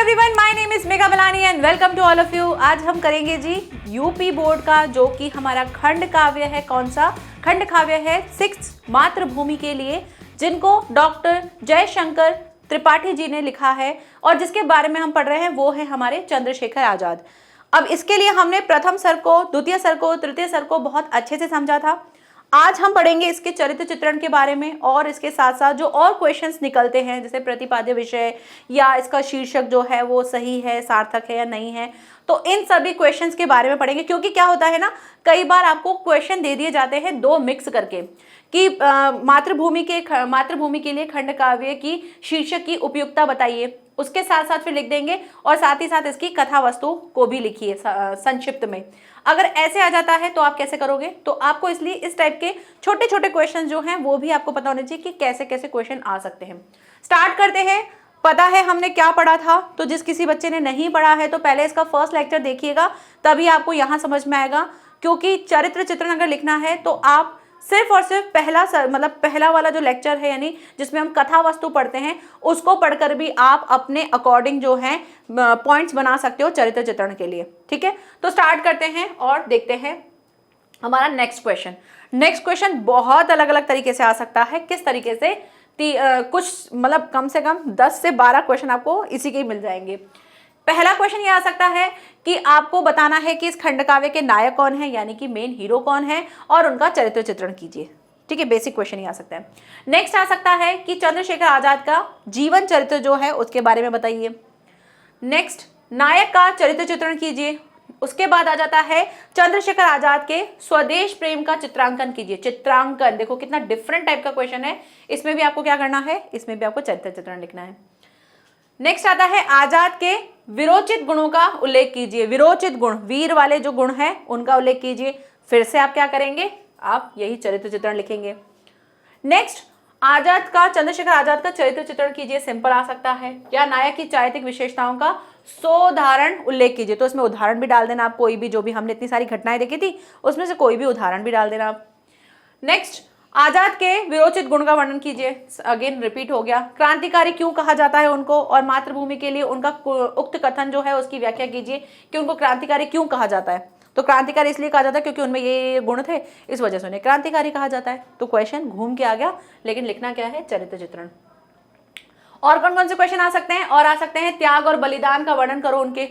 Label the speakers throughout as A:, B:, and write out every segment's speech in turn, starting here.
A: Everyone, my name is Megha Balani and welcome to all of you. आज हम करेंगे जी UP board का जो कि हमारा खंड काव्य है। कौन सा खंड काव्य है? 6 मातृभूमि के लिए, जिनको डॉक्टर जयशंकर त्रिपाठी जी ने लिखा है और जिसके बारे में हम पढ़ रहे हैं वो है हमारे चंद्रशेखर आजाद। अब इसके लिए हमने प्रथम सर को, द्वितीय सर को, तृतीय सर को बहुत अच्छे से समझा था। आज हम पढ़ेंगे इसके चरित्र चित्रण के बारे में और इसके साथ साथ जो और क्वेश्चंस निकलते हैं, जैसे प्रतिपाद्य विषय या इसका शीर्षक जो है वो सही है, सार्थक है या नहीं है, तो इन सभी क्वेश्चंस के बारे में पढ़ेंगे। क्योंकि क्या होता है ना, कई बार आपको क्वेश्चन दे दिए जाते हैं दो मिक्स करके कि मातृभूमि के लिए खंड काव्य की शीर्षक की उपयुक्तता बताइए, उसके साथ साथ फिर लिख देंगे और साथ ही साथ इसकी कथा वस्तु को भी लिखिए संक्षिप्त में। अगर ऐसे आ जाता है तो आप कैसे करोगे? तो आपको इसलिए इस टाइप के छोटे छोटे क्वेश्चन जो हैं वो भी आपको पता होने चाहिए कि कैसे कैसे क्वेश्चन आ सकते हैं। स्टार्ट करते हैं। पता है हमने क्या पढ़ा था? तो जिस किसी बच्चे ने नहीं पढ़ा है तो पहले इसका फर्स्ट लेक्चर देखिएगा, तभी आपको यहाँ समझ में आएगा। क्योंकि चरित्र चित्रण अगर लिखना है तो आप सिर्फ और सिर्फ पहला वाला जो लेक्चर है, यानी जिसमें हम कथा वस्तु पढ़ते हैं, उसको पढ़कर भी आप अपने अकॉर्डिंग जो है पॉइंट्स बना सकते हो चरित्र चित्रण के लिए। ठीक है, तो स्टार्ट करते हैं और देखते हैं हमारा नेक्स्ट क्वेश्चन। नेक्स्ट क्वेश्चन बहुत अलग अलग तरीके से आ सकता है। किस तरीके से? कुछ कम से कम 10 से 12 क्वेश्चन आपको इसी के ही मिल जाएंगे। पहला क्वेश्चन ये आ सकता है कि आपको बताना है कि इस खंड काव्य के नायक कौन है, यानी कि मेन हीरो कौन है, और उनका चरित्र चित्रण कीजिए। ठीक है, बेसिक क्वेश्चन ये आ सकता है। नेक्स्ट आ सकता है कि चंद्रशेखर आजाद का जीवन चरित्र जो है उसके बारे में बताइए। नेक्स्ट, नायक का चरित्र चित्रण कीजिए। उसके बाद आ जाता है चंद्रशेखर आजाद के स्वदेश प्रेम का चित्रांकन कीजिए। चित्रांकन, देखो कितना डिफरेंट टाइप का क्वेश्चन है। इसमें भी आपको क्या करना है? इसमें भी आपको चरित्र चित्रण लिखना है। नेक्स्ट आता है आजाद के विरोचित गुणों का उल्लेख कीजिए। विरोचित गुण, वीर वाले जो गुण हैं उनका उल्लेख कीजिए। फिर से आप क्या करेंगे? आप यही चरित्र चित्रण लिखेंगे। नेक्स्ट, चंद्रशेखर आजाद का चरित्र चित्रण कीजिए। सिंपल आ सकता है। या नायक की चारित्रिक विशेषताओं का सोदाहरण उल्लेख कीजिए। तो इसमें उदाहरण भी डाल देना आप, कोई भी, जो भी हमने इतनी सारी घटनाएं देखी थी उसमें से कोई भी उदाहरण भी डाल देना आप। नेक्स्ट, आजाद के विरोचित गुण का वर्णन कीजिए। अगेन रिपीट हो गया। क्रांतिकारी क्यों कहा जाता है उनको, और मातृभूमि के लिए उनका उक्त कथन जो है उसकी व्याख्या कीजिए कि उनको क्रांतिकारी क्यों कहा जाता है। तो क्रांतिकारी इसलिए कहा जाता है क्योंकि उनमें ये गुण थे, इस वजह से उन्हें क्रांतिकारी कहा जाता है। तो क्वेश्चन घूम के आ गया, लेकिन लिखना क्या है? चरित्र चित्रण। और कौन कौन से क्वेश्चन आ सकते हैं? और आ सकते हैं त्याग और बलिदान का वर्णन करो उनके।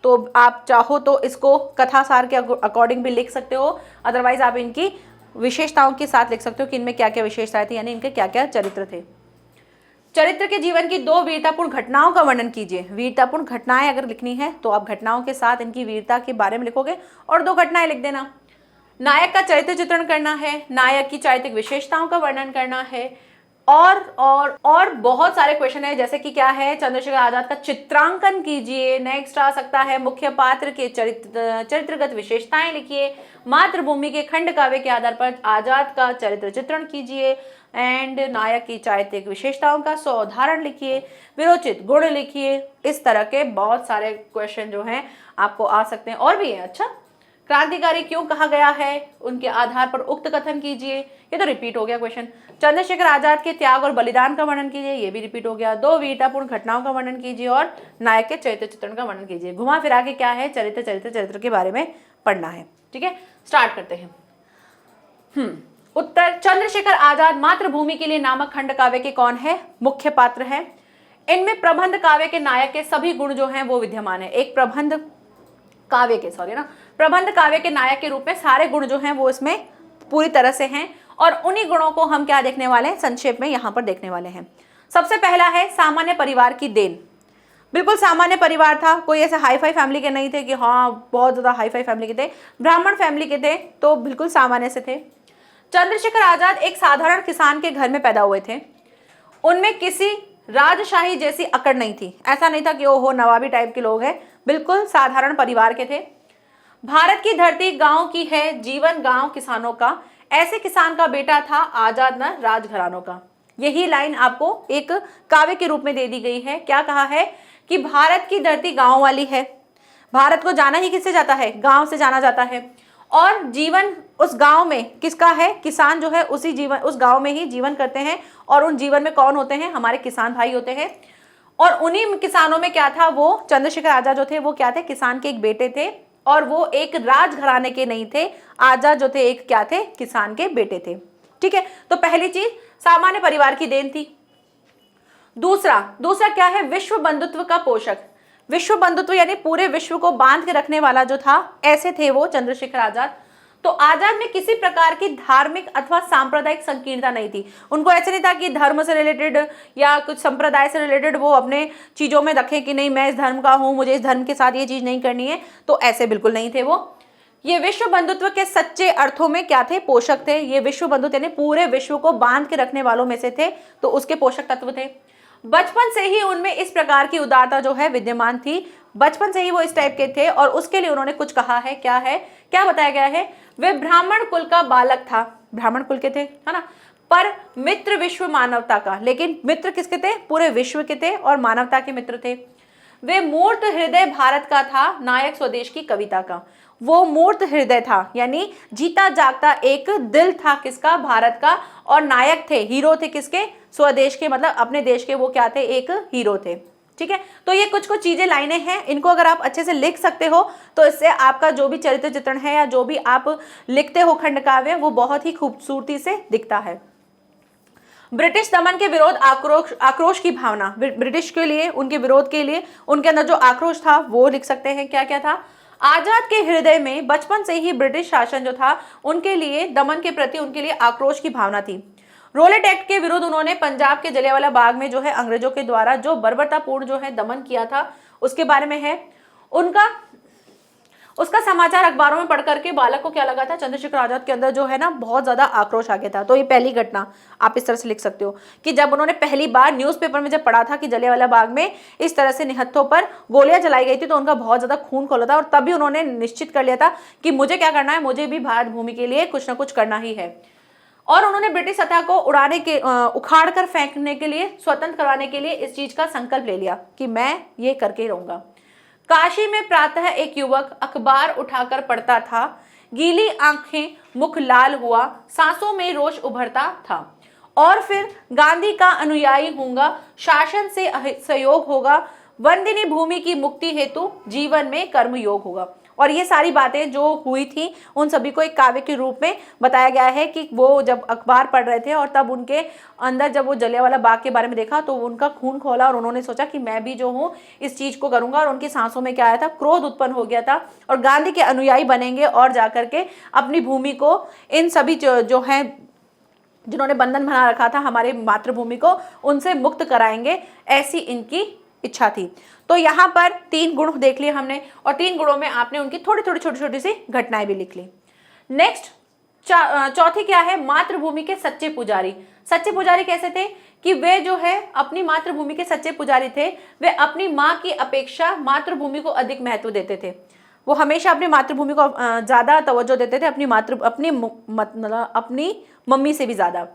A: तो आप चाहो तो इसको कथा सार के अकॉर्डिंग भी लिख सकते हो, अदरवाइज आप इनकी विशेषताओं के साथ लिख सकते हो कि इनमें क्या क्या विशेषताएं थी, यानी इनके क्या क्या चरित्र थे। चरित्र के जीवन की 2 वीरतापूर्ण घटनाओं का वर्णन कीजिए। वीरतापूर्ण घटनाएं अगर लिखनी है तो आप घटनाओं के साथ इनकी वीरता के बारे में लिखोगे और 2 घटनाएं लिख देना। नायक का चरित्र चित्रण करना है, नायक की चारित्रिक विशेषताओं का वर्णन करना है, और बहुत सारे क्वेश्चन है, जैसे कि क्या है? चंद्रशेखर आजाद का चित्रांकन कीजिए। नेक्स्ट आ सकता है मुख्य पात्र के चरित्रगत विशेषताएं लिखिए। मातृभूमि के खंड काव्य के आधार पर आजाद का चरित्र चित्रण कीजिए। एंड नायक की चारित्रिक विशेषताओं का उदाहरण लिखिए। विरोचित गुण लिखिए। इस तरह के बहुत सारे क्वेश्चन जो हैं आपको आ सकते हैं, और भी है। अच्छा, क्रांतिकारी क्यों कहा गया है, उनके आधार पर उक्त कथन कीजिए। ये तो रिपीट हो गया क्वेश्चन। चंद्रशेखर आजाद के त्याग और बलिदान का वर्णन कीजिए, ये भी रिपीट हो गया। 2 वीरतापूर्ण घटनाओं का वर्णन कीजिए और नायक के चरित्र चित्रण का वर्णन कीजिए। घुमा फिरा के क्या है? चरित्र के बारे में पढ़ना है। ठीक है, स्टार्ट करते हैं। उत्तर, चंद्रशेखर आजाद मातृभूमि के लिए नामक खंड काव्य के कौन है? मुख्य पात्र है। इनमें प्रबंध काव्य के नायक के सभी गुण जो हैं वो विद्यमान है। एक प्रबंध काव्य के नायक के रूप में सारे गुण जो हैं वो इसमें पूरी तरह से हैं, और उन्हीं गुणों को हम क्या देखने वाले हैं? संक्षेप में यहाँ पर देखने वाले हैं। सबसे पहला है सामान्य परिवार की देन। बिल्कुल सामान्य परिवार था, कोई ऐसे हाई फाई फैमिली के नहीं थे कि हाँ बहुत ज्यादा हाई फाई फैमिली के थे, ब्राह्मण फैमिली के थे, तो बिल्कुल सामान्य से थे। चंद्रशेखर आजाद एक साधारण किसान के घर में पैदा हुए थे। उनमें किसी राजशाही जैसी अकड़ नहीं थी। ऐसा नहीं था कि ओहो नवाबी टाइप के लोग हैं, बिल्कुल साधारण परिवार के थे। भारत की धरती गांव की है, जीवन गांव किसानों का, ऐसे किसान का बेटा था आजाद न राजघरानों का। यही लाइन आपको एक काव्य के रूप में दे दी गई है। क्या कहा है? कि भारत की धरती गांव वाली है। भारत को जाना ही किससे जाता है? गांव से जाना जाता है। और जीवन उस गांव में किसका है? किसान जो है उस गांव में ही जीवन करते हैं, और उन जीवन में कौन होते हैं? हमारे किसान भाई होते हैं। और उन्हीं किसानों में क्या था, वो चंद्रशेखर आजाद जो थे वो क्या थे, किसान के एक बेटे थे और वो एक राजघराने के नहीं थे। आजाद जो थे एक क्या थे, किसान के बेटे थे। ठीक है, तो पहली चीज सामान्य परिवार की देन थी। दूसरा क्या है, विश्व बंधुत्व का पोषक। विश्व बंधुत्व यानी पूरे विश्व को बांध के रखने वाला जो था, ऐसे थे वो चंद्रशेखर आजाद। तो आजाद में किसी प्रकार की धार्मिक अथवा सांप्रदायिक संकीर्णता नहीं थी। उनको ऐसे नहीं था कि धर्म से रिलेटेड या कुछ संप्रदाय से रिलेटेड वो अपने चीजों में रखें कि नहीं मैं इस धर्म का हूं, मुझे इस धर्म के साथ ये चीज नहीं करनी है, तो ऐसे बिल्कुल नहीं थे वो। ये विश्व बंधुत्व के सच्चे अर्थों में क्या थे, पोषक थे। ये विश्व बंधुत्व यानी पूरे विश्व को बांध के रखने वालों में से थे, तो उसके पोषक तत्व थे। बचपन से ही उनमें इस प्रकार की उदारता जो है विद्यमान थी, बचपन से ही वो इस टाइप के थे। और उसके लिए उन्होंने कुछ कहा है, क्या है, क्या बताया गया है, वे ब्राह्मण कुल का बालक था, ब्राह्मण कुल के थे, है ना, पर मित्र विश्व मानवता का। लेकिन मित्र किसके थे, पूरे विश्व के थे और मानवता के मित्र थे। वे मूर्त हृदय भारत का था, नायक स्वदेश की कविता का। वो मूर्त हृदय था यानी जीता जागता एक दिल था, किसका, भारत का। और नायक थे, हीरो थे, किसके, स्वदेश के, मतलब अपने देश के वो क्या थे, एक हीरो थे। ठीक है, तो ये कुछ चीजें, लाइनें हैं, इनको अगर आप अच्छे से लिख सकते हो तो इससे आपका जो भी चरित्र चित्रण है या जो भी आप लिखते हो खंड काव्य, वो बहुत ही खूबसूरती से दिखता है। ब्रिटिश दमन के विरोध आक्रोश की भावना, ब्रिटिश के लिए, उनके विरोध के लिए उनके अंदर जो आक्रोश था वो लिख सकते हैं। क्या क्या था, आजाद के हृदय में बचपन से ही ब्रिटिश शासन जो था उनके लिए, दमन के प्रति उनके लिए आक्रोश की भावना थी। रोलेट एक्ट के विरुद्ध उन्होंने पंजाब के जलियांवाला बाग में जो है अंग्रेजों के द्वारा जो बर्बरतापूर्ण जो है दमन किया था उसके बारे में है। उसका समाचार अखबारों में पढ़ करके बालक को क्या लगा था, चंद्रशेखर आजाद के अंदर जो है ना बहुत ज्यादा आक्रोश आ गया था। तो ये पहली घटना आप इस तरह से लिख सकते हो कि जब उन्होंने पहली बार न्यूज़पेपर में जब पढ़ा था कि जलियांवाला बाग में इस तरह से निहत्थों पर गोलियां चलाई गई थी तो उनका बहुत ज्यादा खून खोला था और तभी उन्होंने निश्चित कर लिया था कि मुझे क्या करना है, मुझे भी भारत भूमि के लिए कुछ ना कुछ करना ही है। और उन्होंने ब्रिटिश सत्ता को उखाड़ कर फेंकने के लिए, स्वतंत्र करवाने के लिए इस चीज का संकल्प ले लिया कि मैं ये करके रहूंगा। काशी में प्रातः एक युवक अखबार उठाकर पढ़ता था, गीली आंखें, मुख लाल हुआ, सांसों में रोष उभरता था। और फिर गांधी का अनुयायी होऊंगा, शासन से सहयोग होगा, वंदिनी भूमि की मुक्ति हेतु जीवन में कर्मयोग होगा। और ये सारी बातें जो हुई थी उन सभी को एक काव्य के रूप में बताया गया है कि वो जब अखबार पढ़ रहे थे और तब उनके अंदर जब वो जलियांवाला बाग के बारे में देखा तो उनका खून खोला और उन्होंने सोचा कि मैं भी जो हूँ इस चीज को करूंगा। और उनकी सांसों में क्या आया था, क्रोध उत्पन्न हो गया था और गांधी के अनुयायी बनेंगे और जाकर के अपनी भूमि को, इन सभी जो है जिन्होंने बंधन बना रखा था हमारे मातृभूमि को, उनसे मुक्त कराएंगे, ऐसी इनकी इच्छा थी। तो यहाँ पर 3 गुण देख लिए हमने और 3 गुणों में आपने उनकी थोड़ी थोड़ी छोटी छोटी सी घटनाएं भी लिख ली। नेक्स्ट चौथी क्या है, मातृभूमि के सच्चे पुजारी। सच्चे पुजारी कैसे थे कि वे जो है अपनी मातृभूमि के सच्चे पुजारी थे। वे अपनी माँ की अपेक्षा मातृभूमि को अधिक महत्व देते थे। वो हमेशा अपनी मातृभूमि को ज्यादा तवज्जो देते थे, अपनी मम्मी से भी ज्यादा।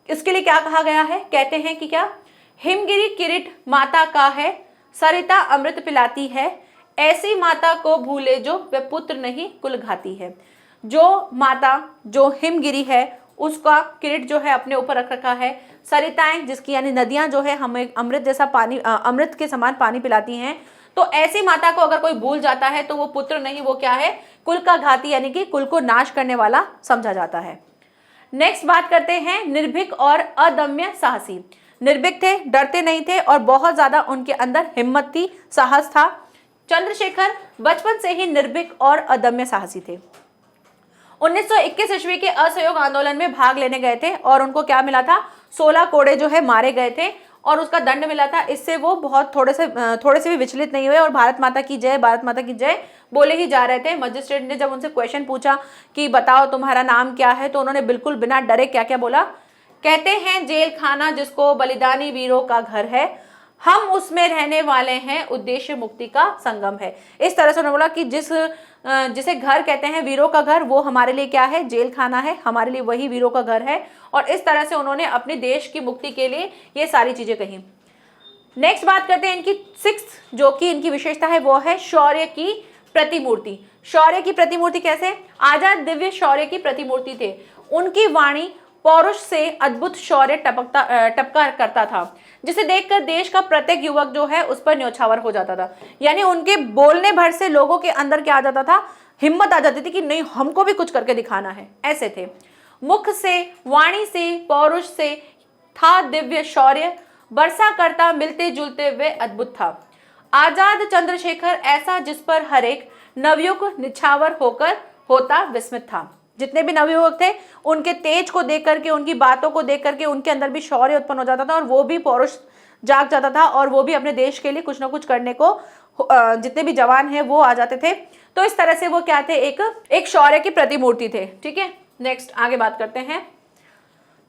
A: इसके लिए क्या कहा गया है, कहते हैं कि क्या, हिमगिरी किरीट माता का है, सरिता अमृत पिलाती है, ऐसी माता को भूले जो वे पुत्र नहीं कुल घाती है। जो माता जो हिमगिरी है उसका किरीट जो है अपने ऊपर रख रखा है, सरिताएं जिसकी यानी नदियां जो है हमें अमृत जैसा पानी, अमृत के समान पानी पिलाती हैं। तो ऐसी माता को अगर कोई भूल जाता है तो वो पुत्र नहीं, वो क्या है, कुल का घाती यानी कि कुल को नाश करने वाला समझा जाता है। नेक्स्ट बात करते हैं निर्भीक और अदम्य साहसी। निर्भीक थे, डरते नहीं थे और बहुत ज्यादा उनके अंदर हिम्मत थी, साहस था। चंद्रशेखर बचपन से ही निर्भीक और अदम्य साहसी थे। 1921 ईस्वी के असहयोग आंदोलन में भाग लेने गए थे और उनको क्या मिला था, 16 कोड़े जो है मारे गए थे और उसका दंड मिला था। इससे वो बहुत थोड़े से भी विचलित नहीं हुए और भारत माता की जय, भारत माता की जय बोले ही जा रहे थे। मजिस्ट्रेट ने जब उनसे क्वेश्चन पूछा कि बताओ तुम्हारा नाम क्या है, तो उन्होंने बिल्कुल बिना डरे क्या क्या बोला, कहते हैं जेल खाना जिसको बलिदानी वीरों का घर है, हम उसमें रहने वाले हैं, उद्देश्य मुक्ति का संगम है। इस तरह से उन्होंने बोला कि जिसे घर कहते हैं वीरों का घर, वो हमारे लिए क्या है, जेल खाना है, हमारे लिए वही वीरों का घर है। और इस तरह से उन्होंने अपने देश की मुक्ति के लिए ये सारी चीजें कही। नेक्स्ट बात करते हैं इनकी 6th जो कि इनकी विशेषता है वो है शौर्य की प्रतिमूर्ति। शौर्य की प्रतिमूर्ति कैसे, आजाद दिव्य शौर्य की प्रतिमूर्ति थे। उनकी वाणी पौरुष से अद्भुत शौर्य टपका करता था। जिसे देखकर देश का प्रत्येक युवक जो है उस पर न्यौछावर हो जाता था। यानी उनके बोलने भर से लोगों के अंदर क्या आ जाता था, हिम्मत आ जाती थी कि नहीं हमको भी कुछ करके दिखाना है, ऐसे थे। मुख से, वाणी से, पौरुष से था दिव्य शौर्य, बरसा करता मिलते जुलते वे अद्भुत था। आजाद चंद्रशेखर ऐसा जिस पर हर एक नवयुवक निछावर होकर होता विस्मित था। जितने भी नवयुवक थे उनके तेज को देख करके, उनकी बातों को देख करके उनके अंदर भी शौर्य उत्पन्न हो जाता था और वो भी पौरुष जाग जाता था और वो भी अपने देश के लिए कुछ ना कुछ करने को, जितने भी जवान हैं वो आ जाते थे। तो इस तरह से वो क्या थे, एक शौर्य की प्रतिमूर्ति थे। ठीक है, नेक्स्ट आगे बात करते हैं।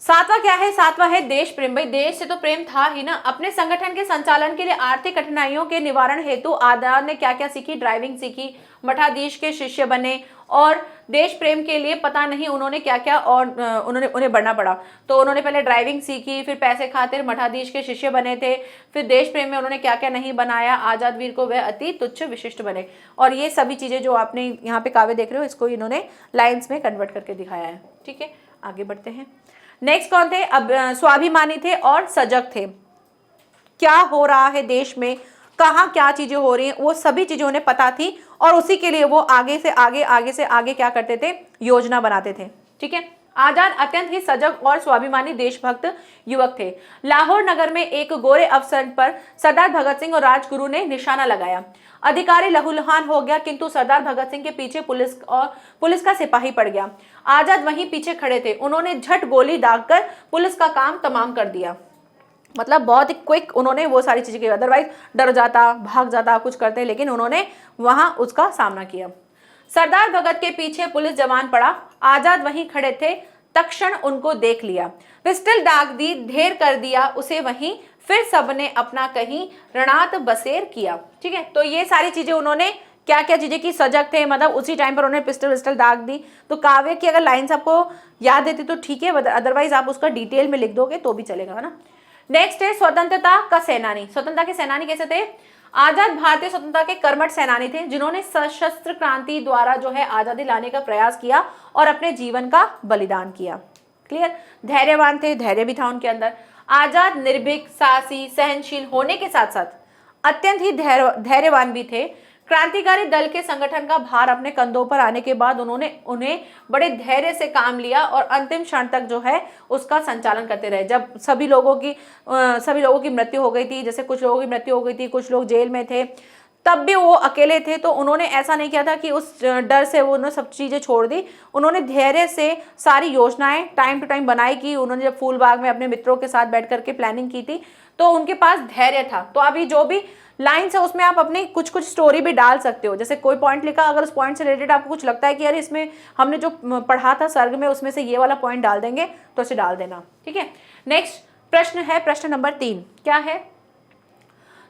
A: सातवां क्या है, सातवां है देश प्रेम। भाई देश से तो प्रेम था ही ना। अपने संगठन के संचालन के लिए आर्थिक कठिनाइयों के निवारण हेतु आजाद ने क्या क्या सीखी, ड्राइविंग सीखी, मठाधीश के शिष्य बने और देश प्रेम के लिए पता नहीं उन्होंने क्या क्या और उन्हें बढ़ना पड़ा। तो उन्होंने पहले ड्राइविंग सीखी, फिर पैसे खातिर मठाधीश के शिष्य बने थे, फिर देश प्रेम में उन्होंने क्या क्या नहीं बनाया, आजाद वीर को वह अति तुच्छ विशिष्ट बने। और ये सभी चीजें जो आपने यहाँ पे काव्य देख रहे हो इसको इन्होंने लाइन्स में कन्वर्ट करके दिखाया है। ठीक है, आगे बढ़ते हैं। नेक्स्ट कौन थे, अब स्वाभिमानी थे और सजग थे। क्या हो रहा है देश में, कहाँ क्या चीजें हो रही हैं, वो सभी चीजें उन्हें पता थी और उसी के लिए वो आगे से आगे क्या करते थे, योजना बनाते थे। ठीक है, आजाद अत्यंत ही सजग और स्वाभिमानी देशभक्त युवक थे। लाहौर नगर में एक गोरे अफसर पर सरदार भगत सिंह और राजगुरु ने निशाना लगाया। अधिकारी लहूलुहान हो गया, किंतु सरदार भगत सिंह के पीछे पुलिस का सिपाही पड़ गया। आजाद वहीं पीछे खड़े थे, उन्होंने झट गोली दागकर पुलिस का काम तमाम कर दिया। मतलब बहुत ही क्विक उन्होंने वो सारी चीजें की, अदरवाइज डर जाता, भाग जाता, कुछ करते, लेकिन उन्होंने वहां उसका सामना किया। सरदार भगत के पीछे पुलिस जवान पड़ा, आजाद वहीं खड़े थे, तत्क्षण उनको देख लिया, पिस्टल दाग दी, ढेर कर दिया उसे वहीं, फिर सबने अपना कहीं रणात बसेर किया। ठीक है, तो ये सारी चीजें उन्होंने क्या क्या चीजें की, सजग थे, मतलब उसी टाइम पर उन्होंने पिस्टल दाग दी। तो काव्य की अगर लाइन्स आपको याद देती तो ठीक है, अदरवाइज आप उसका डिटेल में लिख दोगे तो भी चलेगा, है ना। नेक्स्ट है स्वतंत्रता का सेनानी। स्वतंत्रता के सेनानी कैसे थे, आजाद भारतीय स्वतंत्रता के कर्मठ सेनानी थे, जिन्होंने सशस्त्र क्रांति द्वारा जो है आजादी लाने का प्रयास किया और अपने जीवन का बलिदान किया। क्लियर, धैर्यवान थे, धैर्य भी था उनके अंदर। आजाद निर्भीक, साहसी, सहनशील होने के साथ साथ अत्यंत ही धैर्यवान भी थे। क्रांतिकारी दल के संगठन का भार अपने कंधों पर आने के बाद उन्हें बड़े धैर्य से काम लिया और अंतिम क्षण तक जो है उसका संचालन करते रहे। जब सभी लोगों की मृत्यु हो गई थी, जैसे कुछ लोगों की मृत्यु हो गई थी, कुछ लोग जेल में थे, तब भी वो अकेले थे, तो उन्होंने ऐसा नहीं किया था कि उस डर से वो उन्होंने सब चीज़ें छोड़ दी। उन्होंने धैर्य से सारी योजनाएं टाइम टू टाइम बनाई कि उन्होंने जब फूलबाग में अपने मित्रों के साथ बैठ करके प्लानिंग की थी तो उनके पास धैर्य था। तो अभी जो भी लाइन्स है उसमें आप अपनी कुछ स्टोरी भी डाल सकते हो। जैसे कोई पॉइंट लिखा, अगर उस पॉइंट से रिलेटेड आपको कुछ लगता है कि यार इसमें हमने जो पढ़ा था सर्ग में उसमें से ये वाला पॉइंट डाल देंगे, तो उसे डाल देना। ठीक है, नेक्स्ट प्रश्न है, प्रश्न नंबर 3 क्या है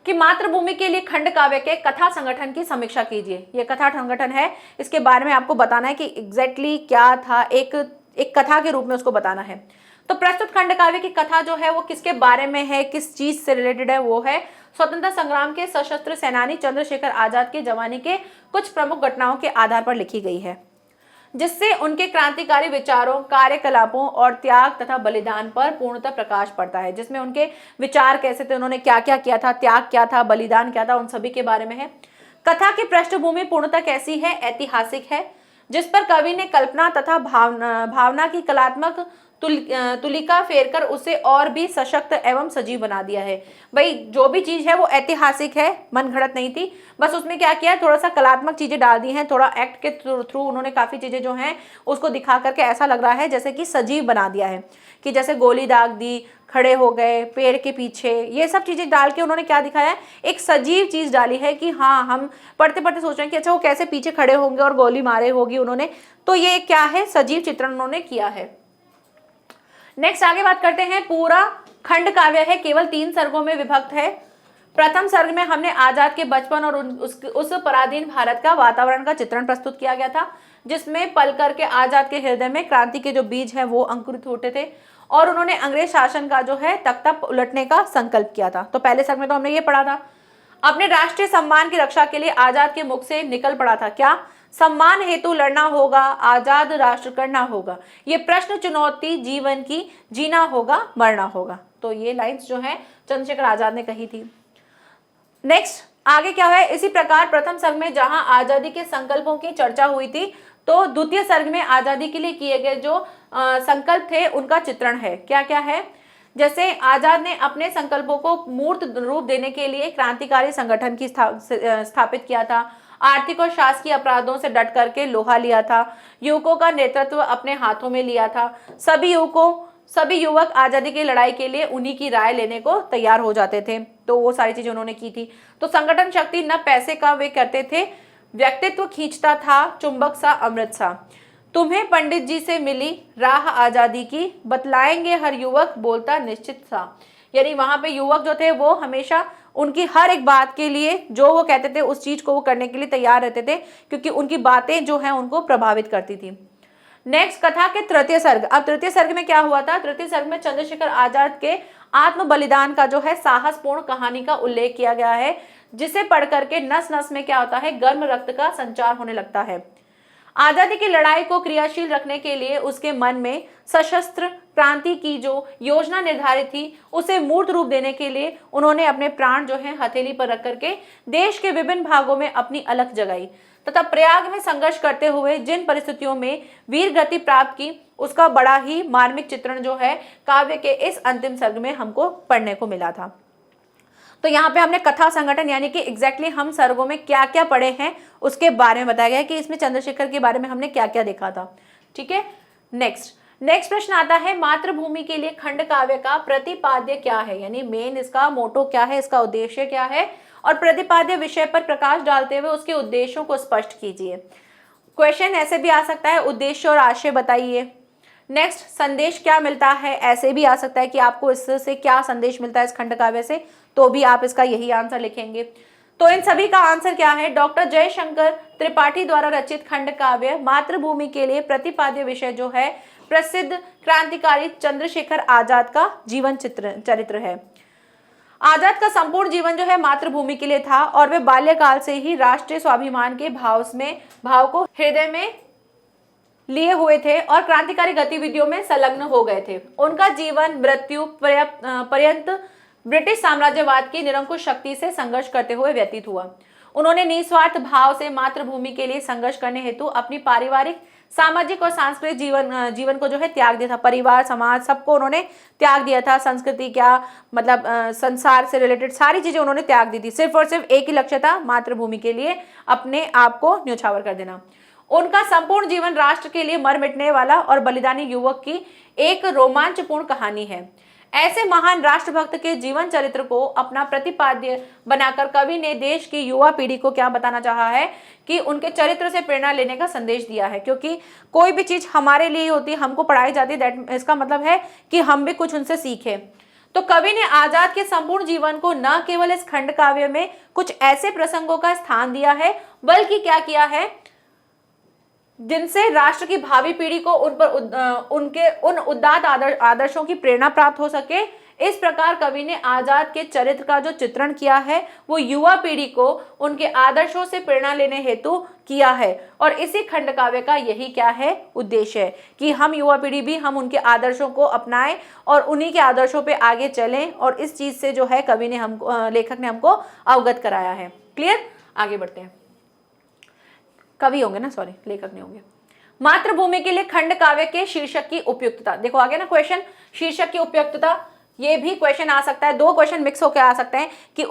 A: कि मातृभूमि के लिए खंड काव्य के कथा संगठन की समीक्षा कीजिए। ये कथा संगठन है, इसके बारे में आपको बताना है कि एग्जैक्टली क्या था, एक कथा के रूप में उसको बताना है। तो प्रस्तुत खंड काव्य की कथा जो है वो किसके बारे में है, किस चीज से रिलेटेड है, वो है स्वतंत्रता संग्राम के सशस्त्र सेनानी चंद्रशेखर आजाद के जवानी के कुछ प्रमुख घटनाओं के आधार पर लिखी गई है, जिससे उनके क्रांतिकारी विचारों, कार्यकलापों और त्याग तथा बलिदान पर पूर्णतः प्रकाश पड़ता है। जिसमें उनके विचार कैसे थे, उन्होंने क्या क्या किया था, त्याग क्या था, बलिदान क्या था, उन सभी के बारे में है। कथा की पृष्ठभूमि पूर्णतः कैसी है, ऐतिहासिक है, जिस पर कवि ने कल्पना तथा भावना की कलात्मक तुलिका फेरकर उसे और भी सशक्त एवं सजीव बना दिया है। भाई जो भी चीज है वो ऐतिहासिक है, मन घड़त नहीं थी, बस उसमें क्या किया, थोड़ा सा कलात्मक चीजें डाल दी हैं, थोड़ा एक्ट के थ्रू उन्होंने काफी चीजें जो हैं उसको दिखा करके ऐसा लग रहा है जैसे कि सजीव बना दिया है, कि जैसे गोली दाग दी, खड़े हो गए पेड़ के पीछे, ये सब चीजें डाल के उन्होंने क्या दिखाया है, एक सजीव चीज डाली है कि हाँ हम पढ़ते पढ़ते सोच रहे हैं कि अच्छा वो कैसे पीछे खड़े होंगे और गोली मारे होगी उन्होंने, तो ये क्या है, सजीव चित्रण उन्होंने किया है। नेक्स्ट आगे बात करते हैं। पूरा खंड काव्य है, केवल 3 सर्गों में विभक्त है। प्रथम सर्ग में हमने आजाद के बचपन और उस पराधीन भारत का वातावरण का चित्रण प्रस्तुत किया गया था, जिसमें पल करके आजाद के हृदय में क्रांति के जो बीज हैं वो अंकुरित होते थे और उन्होंने अंग्रेज शासन का जो है तख्ता उलटने का संकल्प किया था। तो पहले सर्ग में तो हमने ये पढ़ा था, अपने राष्ट्रीय सम्मान की रक्षा के लिए आजाद के मुख से निकल पड़ा था, क्या सम्मान हेतु लड़ना होगा, आजाद राष्ट्र करना होगा, ये प्रश्न चुनौती जीवन की, जीना होगा मरना होगा। तो ये लाइंस जो है चंद्रशेखर आजाद ने कही थी। नेक्स्ट आगे क्या है, इसी प्रकार प्रथम सर्ग में जहां आजादी के संकल्पों की चर्चा हुई थी, तो द्वितीय सर्ग में आजादी के लिए किए गए जो संकल्प थे उनका चित्रण है। क्या क्या है, जैसे आजाद ने अपने संकल्पों को मूर्त रूप देने के लिए क्रांतिकारी संगठन की स्थापित किया था, आर्थिक और शासकीय अपराधों से डट करके लोहा लिया था, युवकों का नेतृत्व अपने हाथों में लिया था, सभी युवक आजादी की लड़ाई के लिए उन्हीं की राय लेने को तैयार हो जाते थे, तो वो सारी चीजें उन्होंने की थी। तो संगठन शक्ति न पैसे का वे करते थे, व्यक्तित्व खींचता था चुंबक सा अमृत सा। तुम्हें पंडित जी से मिली राह आजादी की, बतलाएंगे हर युवक बोलता निश्चित सा। यानी वहां पे युवक जो थे वो हमेशा उनकी हर एक बात के लिए जो वो कहते थे उस चीज को वो करने के लिए तैयार रहते थे, क्योंकि उनकी बातें जो है उनको प्रभावित करती थी। नेक्स्ट कथा के तृतीय सर्ग। अब तृतीय सर्ग में क्या हुआ था, तृतीय सर्ग में चंद्रशेखर आजाद के आत्म बलिदान का जो है साहसपूर्ण कहानी का उल्लेख किया गया है, जिसे पढ़ करके नस नस में क्या होता है, गर्म रक्त का संचार होने लगता है। आजादी की लड़ाई को क्रियाशील रखने के लिए उसके मन में सशस्त्र क्रांति की जो योजना निर्धारित थी उसे मूर्त रूप देने के लिए उन्होंने अपने प्राण जो है हथेली पर रख करके देश के विभिन्न भागों में अपनी अलख जगाई तथा प्रयाग में संघर्ष करते हुए जिन परिस्थितियों में वीर गति प्राप्त की उसका बड़ा ही मार्मिक चित्रण जो है काव्य के इस अंतिम सर्ग में हमको पढ़ने को मिला था। तो यहाँ पे हमने कथा संगठन यानी कि एग्जैक्टली हम सर्गों में क्या क्या पढ़े हैं उसके बारे में बताया गया है कि इसमें चंद्रशेखर के बारे में हमने क्या क्या देखा था। ठीक है, नेक्स्ट प्रश्न आता है, मातृभूमि के लिए खंड काव्य का प्रतिपाद्य क्या है, यानी मेन इसका मोटो क्या है, इसका उद्देश्य क्या है, और प्रतिपाद्य विषय पर प्रकाश डालते हुए उसके उद्देश्यों को स्पष्ट कीजिए। क्वेश्चन ऐसे भी आ सकता है, उद्देश्य और आशय बताइए। नेक्स्ट, संदेश क्या मिलता है, ऐसे भी आ सकता है कि आपको इससे क्या संदेश मिलता है इस खंड काव्य से, तो भी आप इसका यही आंसर लिखेंगे। तो इन सभी का आंसर क्या है, डॉक्टर जयशंकर त्रिपाठी द्वारा रचित खंड काव्य मातृभूमि के लिए प्रतिपाद्य विषय जो है प्रसिद्ध क्रांतिकारी चंद्रशेखर आजाद का जीवन चरित्र है। आजाद का संपूर्ण जीवन जो है मातृभूमि के लिए था और वे बाल्यकाल से ही राष्ट्रीय स्वाभिमान के भाव को हृदय में लिए हुए थे और क्रांतिकारी गतिविधियों में संलग्न हो गए थे। उनका जीवन मृत्यु पर्यंत ब्रिटिश साम्राज्यवाद की निरंकुश शक्ति से संघर्ष करते हुए व्यतीत हुआ। उन्होंने निस्वार्थ भाव से मातृभूमि के लिए संघर्ष करने हेतु अपनी पारिवारिक, सामाजिक और सांस्कृतिक जीवन को जो है त्याग दिया था। परिवार, समाज, सबको उन्होंने त्याग दिया था। संस्कृति क्या मतलब संसार से रिलेटेड सारी चीजें उन्होंने त्याग दी थी। सिर्फ और सिर्फ एक ही लक्ष्य था, मातृभूमि के लिए अपने आप को न्यौछावर कर देना। उनका संपूर्ण जीवन राष्ट्र के लिए मर मिटने वाला और बलिदानी युवक की एक रोमांचपूर्ण कहानी है। ऐसे महान राष्ट्रभक्त के जीवन चरित्र को अपना प्रतिपाद्य बनाकर कवि ने देश की युवा पीढ़ी को क्या बताना चाहा है कि उनके चरित्र से प्रेरणा लेने का संदेश दिया है। क्योंकि कोई भी चीज हमारे लिए होती है, हमको पढ़ाई जाती है, इसका मतलब है कि हम भी कुछ उनसे सीखें। तो कवि ने आजाद के संपूर्ण जीवन को न केवल इस खंड काव्य में कुछ ऐसे प्रसंगों का स्थान दिया है, बल्कि क्या किया है, जिनसे राष्ट्र की भावी पीढ़ी को उन उदात्त आदर्शों की प्रेरणा प्राप्त हो सके। इस प्रकार कवि ने आजाद के चरित्र का जो चित्रण किया है वो युवा पीढ़ी को उनके आदर्शों से प्रेरणा लेने हेतु किया है। और इसी खंड काव्य का यही क्या है, उद्देश्य है कि हम युवा पीढ़ी भी हम उनके आदर्शों को अपनाएं और उन्हीं के आदर्शों पे आगे चलें। और इस चीज से जो है कवि ने लेखक ने हमको अवगत कराया है। क्लियर, आगे बढ़ते हैं। कवि होंगे ना, सॉरी लेखक नहीं होंगे। मातृभूमि के लिए खंड काव्य के शीर्षक की उपयुक्तता, देखो आगे ना क्वेश्चन, शीर्षक की उपयुक्तता, ये भी क्वेश्चन आ सकता है। दो क्वेश्चन मिक्स होकर आ सकते हैं कि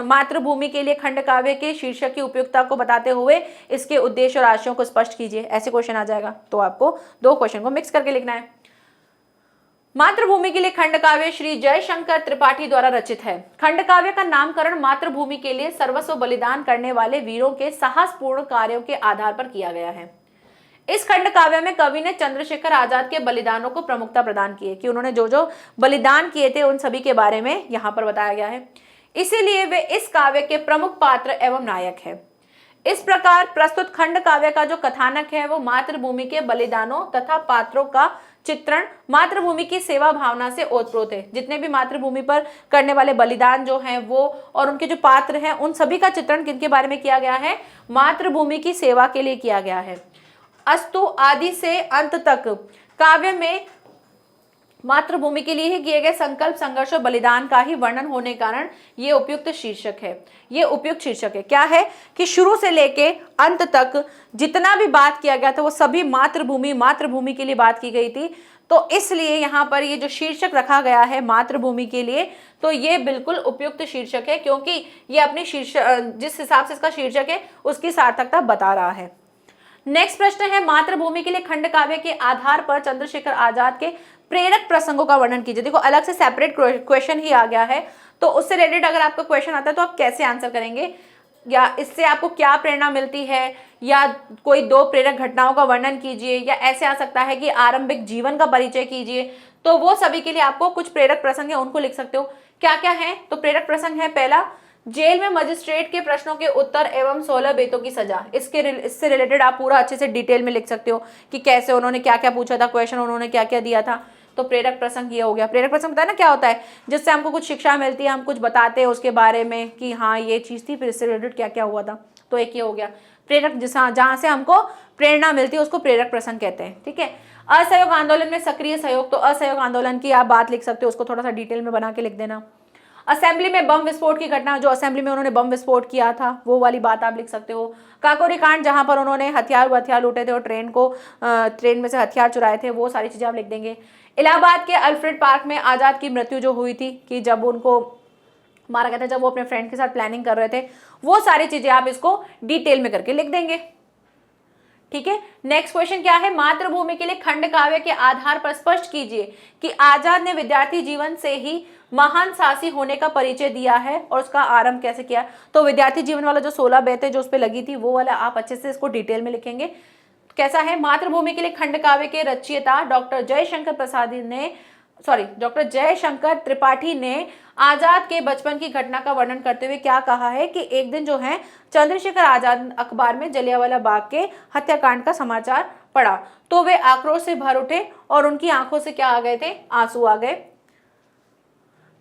A: मातृभूमि के लिए खंड काव्य के शीर्षक की उपयुक्तता को बताते हुए इसके उद्देश्य और आशयों को स्पष्ट कीजिए, ऐसे क्वेश्चन आ जाएगा। तो आपको दो क्वेश्चन को मिक्स करके लिखना है। मातृभूमि के लिए खंड काव्य श्री जयशंकर त्रिपाठी द्वारा रचित है। खंड काव्य का नामकरण मातृभूमि के लिए सर्वस्व बलिदान करने वाले वीरों के साहसपूर्ण कार्यों के आधार पर किया गया है। इस खंड काव्य में कवि ने चंद्रशेखर आजाद के बलिदानों को प्रमुखता प्रदान की है कि उन्होंने जो जो बलिदान किए थे उन सभी के बारे में यहाँ पर बताया गया है। इसीलिए वे इस काव्य के प्रमुख पात्र एवं नायक है। इस प्रकार प्रस्तुत खंड काव्य का जो कथानक है वो मातृभूमि के बलिदानों तथा पात्रों का चित्रण मातृभूमि की सेवा भावना से ओतप्रोत है। जितने भी मातृभूमि पर करने वाले बलिदान जो हैं वो और उनके जो पात्र हैं उन सभी का चित्रण किनके बारे में किया गया है, मातृभूमि की सेवा के लिए किया गया है। अस्तु आदि से अंत तक काव्य में मातृभूमि के लिए ही किए गए संकल्प, संघर्ष और बलिदान का ही वर्णन होने कारण ये उपयुक्त शीर्षक है। ये उपयुक्त शीर्षक है। क्या है कि शुरू से लेके अंत तक जितना भी बात किया गया था वो सभी मातृभूमि के लिए बात की गई थी। तो इसलिए यहाँ पर ये जो शीर्षक रखा गया है मातृभूमि के लिए, तो ये बिल्कुल उपयुक्त शीर्षक है, क्योंकि ये अपनी जिस हिसाब से इसका शीर्षक है उसकी सार्थकता बता रहा है। नेक्स्ट प्रश्न है, मातृभूमि के लिए खंड काव्य के आधार पर चंद्रशेखर आजाद के प्रेरक प्रसंगों का वर्णन कीजिए। देखो अलग से सेपरेट क्वेश्चन ही आ गया है, तो उससे रिलेटेड अगर आपका क्वेश्चन आता है तो आप कैसे आंसर करेंगे, या इससे आपको क्या प्रेरणा मिलती है, या कोई 2 प्रेरक घटनाओं का वर्णन कीजिए, या ऐसे आ सकता है कि आरंभिक जीवन का परिचय कीजिए। तो वो सभी के लिए आपको कुछ प्रेरक प्रसंग है उनको लिख सकते हो। क्या क्या है, तो प्रेरक प्रसंग है, पहला जेल में मजिस्ट्रेट के प्रश्नों के उत्तर एवं 16 बेतों की सजा। इससे रिलेटेड आप पूरा अच्छे से डिटेल में लिख सकते हो कि कैसे उन्होंने क्या क्या पूछा था, क्वेश्चन उन्होंने क्या क्या दिया था। तो प्रेरक प्रसंग ये हो गया। प्रेरक प्रसंग पता है ना क्या होता है, जिससे हमको कुछ शिक्षा मिलती है, हम कुछ बताते हैं उसके बारे में कि हाँ ये चीज़ थी, फिर इससे रिलेटेड क्या क्या हुआ था। तो एक ये हो गया प्रेरक, जहाँ से हमको प्रेरणा मिलती है उसको प्रेरक प्रसंग कहते हैं। ठीक है। असहयोग आंदोलन में सक्रिय सहयोग, तो असहयोग आंदोलन की आप बात लिख सकते हो, उसको थोड़ा सा डिटेल में बना के लिख देना। असेंबली में बम विस्फोट की घटना, जो असेंबली में उन्होंने बम विस्फोट किया था वो वाली बात आप लिख सकते हो। काकोरी कांड, जहां पर उन्होंने हथियार लूटे थे और ट्रेन में से हथियार चुराए थे, वो सारी चीजें आप लिख देंगे। इलाहाबाद के अल्फ्रेड पार्क में आजाद की मृत्यु जो हुई थी, कि जब उनको मारा गया था, जब वो अपने फ्रेंड के साथ प्लानिंग कर रहे थे, वो सारी चीजें आप इसको डिटेल में करके लिख देंगे। ठीक है। नेक्स्ट क्वेश्चन क्या है, मातृभूमि के लिए खंड काव्य के आधार पर स्पष्ट कीजिए कि आजाद ने विद्यार्थी जीवन से ही महान साहसी होने का परिचय दिया है और उसका आरंभ कैसे किया। तो विद्यार्थी जीवन वाला जो 16 बेतें जो उस पर लगी थी वो वाला आप अच्छे से इसको डिटेल में लिखेंगे। कैसा है, मातृभूमि के लिए खंड काव्य के रचयिता डॉक्टर जयशंकर त्रिपाठी ने आजाद के बचपन की घटना का वर्णन करते हुए क्या कहा है कि एक दिन जो है चंद्रशेखर आजाद अखबार में जलियांवाला बाग के हत्याकांड का समाचार पढ़ा तो वे आक्रोश से भर उठे और उनकी आंखों से क्या आ गए थे, आंसू आ गए।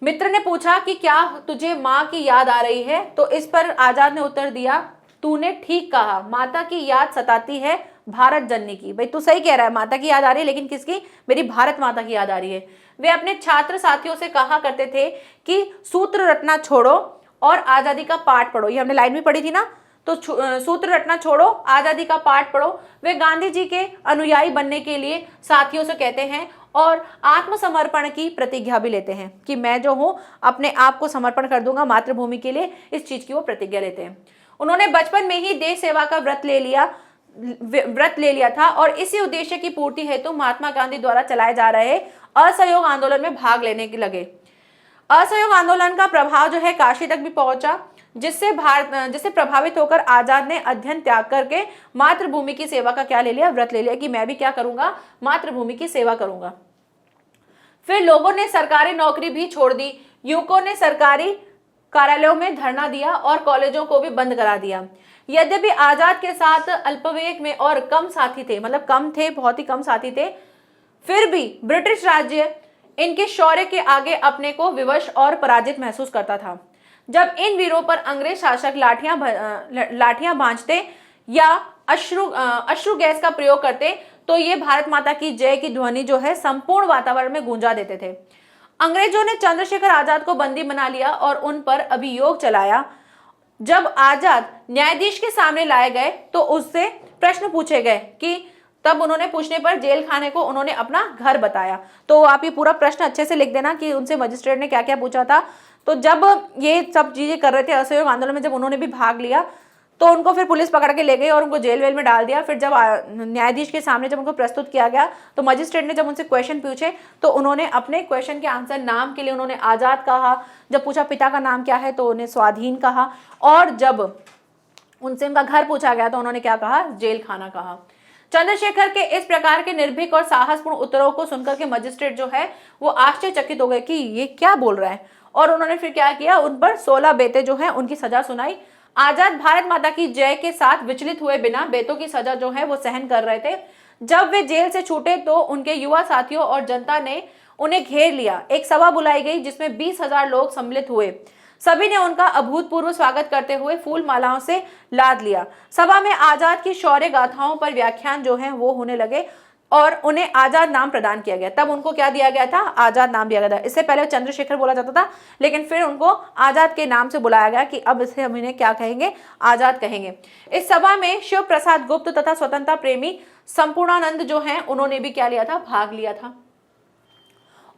A: मित्र ने पूछा कि क्या तुझे माँ की याद आ रही है, तो इस पर आजाद ने उत्तर दिया, तूने ठीक कहा, माता की याद सताती है, भारत जननी की। भाई तू सही कह रहा है, माता की याद आ रही है, लेकिन किसकी, मेरी भारत माता की याद आ रही है। वे अपने छात्र साथियों से कहा करते थे कि सूत्र रटना छोड़ो और आजादी का पाठ पढ़ो। ये हमने लाइन भी पढ़ी थी ना, तो सूत्र रटना छोड़ो, आजादी का पाठ पढ़ो। वे गांधी जी के अनुयायी बनने के लिए साथियों से कहते हैं और आत्मसमर्पण की प्रतिज्ञा भी लेते हैं कि मैं जो हूँ अपने आप को समर्पण कर दूंगा मातृभूमि के लिए, इस चीज की वो प्रतिज्ञा लेते हैं। उन्होंने बचपन में ही देश सेवा का व्रत ले लिया था और इसी उद्देश्य की पूर्ति हेतु महात्मा गांधी द्वारा चलाए जा रहे असहयोग आंदोलन में भाग लेने के लगे। असहयोग आंदोलन का प्रभाव जो है काशी तक भी पहुंचा, जिससे प्रभावित होकर आजाद ने अध्ययन त्याग करके मातृभूमि की सेवा का क्या ले लिया, व्रत ले लिया कि मैं भी क्या करूंगा, मातृभूमि की सेवा करूंगा। फिर लोगों ने सरकारी नौकरी भी छोड़ दी, युवकों ने सरकारी कार्यालयों में धरना दिया और कॉलेजों को भी बंद करा दिया। यद्यपि आजाद के साथ अल्पविवेक में और कम साथी थे, मतलब कम थे, बहुत ही कम साथी थे, फिर भी ब्रिटिश राज्य इनके शौर्य के आगे अपने को विवश और पराजित महसूस करता था। जब इन वीरों पर अंग्रेज शासक लाठियां भांजते या अश्रु गैस का प्रयोग करते तो ये भारत माता की जय की ध्वनि जो है संपूर्ण वातावरण में गूंजा देते थे। अंग्रेजों ने चंद्रशेखर आजाद को बंदी बना लिया और उन पर अभियोग चलाया। जब आजाद न्यायाधीश के सामने लाए गए तो उससे प्रश्न पूछे गए कि तब उन्होंने पूछने पर जेल खाने को उन्होंने अपना घर बताया। तो आप ये पूरा प्रश्न अच्छे से लिख देना कि उनसे मजिस्ट्रेट ने क्या क्या पूछा था। तो जब ये सब चीजें कर रहे थे असहयोग आंदोलन में, जब उन्होंने भी भाग लिया तो उनको फिर पुलिस पकड़ के ले गई और उनको जेल वेल में डाल दिया। फिर जब न्यायाधीश के सामने जब उनको प्रस्तुत किया गया तो मजिस्ट्रेट ने जब उनसे क्वेश्चन पूछे तो उन्होंने अपने क्वेश्चन के आंसर, नाम के लिए उन्होंने आजाद कहा, जब पूछा पिता का नाम क्या है तो उन्हें स्वाधीन कहा, और जब उनसे उनका घर पूछा गया तो उन्होंने क्या कहा, जेल खाना कहा। चंद्रशेखर के इस प्रकार के निर्भीक और साहसपूर्ण उत्तरों को सुनकर के मजिस्ट्रेट जो है वो आश्चर्यचकित हो गए कि ये क्या बोल रहा है, और उन्होंने फिर क्या किया, उन पर 16 बेतें जो है उनकी सजा सुनाई। आजाद भारत माता की जय के साथ विचलित हुए बिना बेतों की सजा जो है वो सहन कर रहे थे। जब वे जेल से छूटे तो उनके युवा साथियों और जनता ने उन्हें घेर लिया। एक सभा बुलाई गई जिसमें 20,000 लोग सम्मिलित हुए। सभी ने उनका अभूतपूर्व स्वागत करते हुए फूल मालाओं से लाद लिया। सभा में आजाद की शौर्य गाथाओं पर व्याख्यान जो है वो होने लगे और उन्हें आजाद नाम प्रदान किया गया। तब उनको क्या दिया गया था? आजाद नाम दिया गया था। इससे पहले चंद्रशेखर बोला जाता था, लेकिन फिर उनको आजाद के नाम से बुलाया गया कि अब इसे हम इन्हें क्या कहेंगे? आजाद कहेंगे। इस सभा में शिव प्रसाद गुप्त तथा स्वतंत्रता प्रेमी संपूर्णानंद जो हैं उन्होंने भी क्या लिया था? भाग लिया था।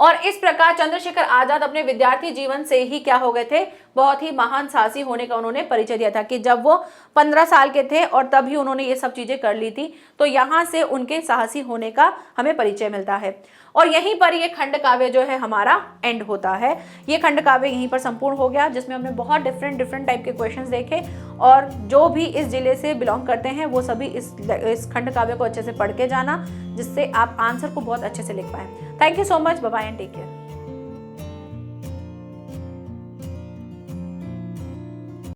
A: और इस प्रकार चंद्रशेखर आजाद अपने विद्यार्थी जीवन से ही क्या हो गए थे? बहुत ही महान साहसी होने का उन्होंने परिचय दिया था कि जब वो 15 साल के थे और तभी उन्होंने ये सब चीजें कर ली थी। तो यहाँ से उनके साहसी होने का हमें परिचय मिलता है। और यहीं पर ये खंड काव्य जो है हमारा एंड होता है। ये खंड काव्य यहीं पर संपूर्ण हो गया, जिसमें हमने बहुत डिफरेंट टाइप के क्वेश्चंस देखे, और जो भी इस जिले से बिलोंग करते हैं वो सभी इस खंड काव्य को अच्छे से पढ़ के जाना, जिससे आप आंसर को बहुत अच्छे से लिख पाएं। Thank you so much, bye bye and take care.